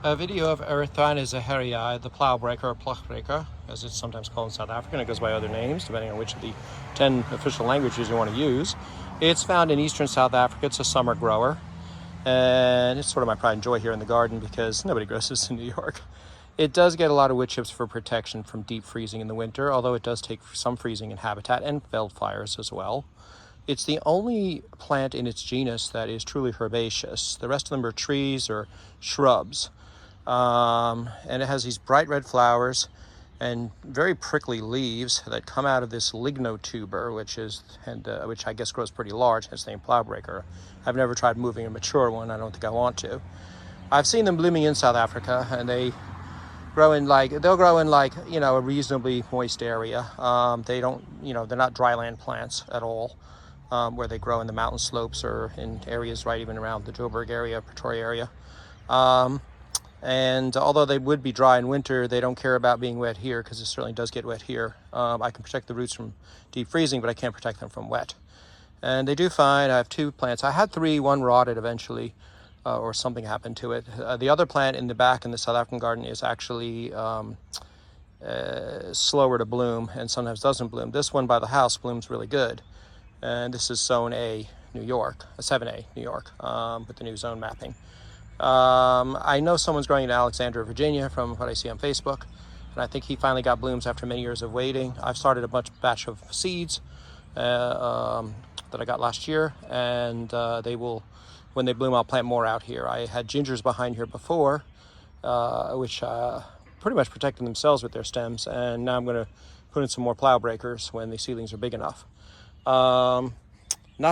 A video of Erythina zeyheri, the plow breaker or pluck breaker, as it's sometimes called in South Africa, and it goes by other names depending on which of the 10 official languages you want to use. It's found in eastern South Africa. It's a summer grower, and it's sort of my pride and joy here in the garden because nobody grows this in New York. It does get a lot of wood chips for protection from deep freezing in the winter, although it does take some freezing in habitat and veld fires as well. It's the only plant in its genus that is truly herbaceous. The rest of them are trees or shrubs. And it has these bright red flowers and very prickly leaves that come out of this lignotuber, which I guess grows pretty large, hence the name plowbreaker. I've never tried moving a mature one. I don't think I want to. I've seen them blooming in South Africa, and they'll grow in a reasonably moist area. They don't, they're not dryland plants at all, where they grow in the mountain slopes or in areas right even around the Joburg area, Pretoria area. And although they would be dry in winter, they don't care about being wet here because it certainly does get wet here. I can protect the roots from deep freezing, but I can't protect them from wet. And they do fine. I have 2 plants. I had 3, one rotted eventually, or something happened to it. The other plant in the back in the South African garden is actually slower to bloom and sometimes doesn't bloom. This one by the house blooms really good. And this is Zone A, New York, 7A, New York, with the new zone mapping. I know someone's growing in Alexandria, Virginia from what I see on Facebook, and I think he finally got blooms after many years of waiting. I've started a batch of seeds that I got last year, and when they bloom, I'll plant more out here. I had gingers behind here before, which pretty much protected themselves with their stems, and now I'm going to put in some more plow breakers when the seedlings are big enough. Not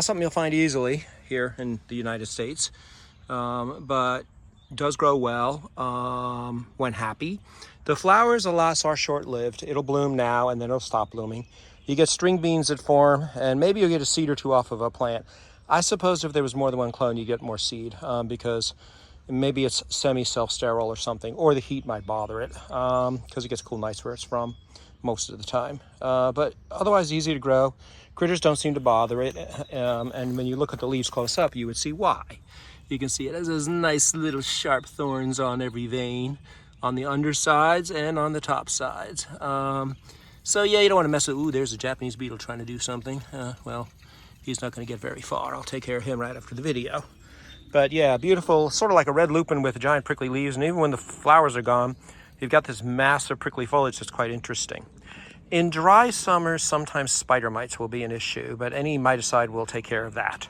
something you'll find easily here in the United States. But does grow well when happy. The flowers, alas, are short-lived. It'll bloom now and then it'll stop blooming. You get string beans that form, and maybe you'll get a seed or 2 off of a plant. I suppose if there was more than one clone, you get more seed because maybe it's semi-self-sterile or something, or the heat might bother it because it gets cool nights where it's from most of the time. But otherwise easy to grow. Critters don't seem to bother it, and when you look at the leaves close up, you would see why. You can see it has those nice little sharp thorns on every vein, on the undersides and on the top sides. So yeah, you don't want to mess with, ooh, there's a Japanese beetle trying to do something. Well, he's not going to get very far. I'll take care of him right after the video. But yeah, beautiful, sort of like a red lupin with giant prickly leaves. And even when the flowers are gone, you've got this massive prickly foliage that's quite interesting. In dry summers, sometimes spider mites will be an issue, but any miticide will take care of that.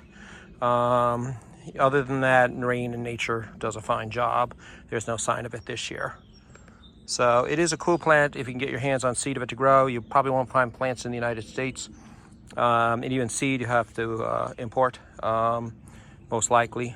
Other than that, rain and nature does a fine job. There's no sign of it this year. So it is a cool plant if you can get your hands on seed of it to grow. You probably won't find plants in the United States. And even seed you have to import, most likely.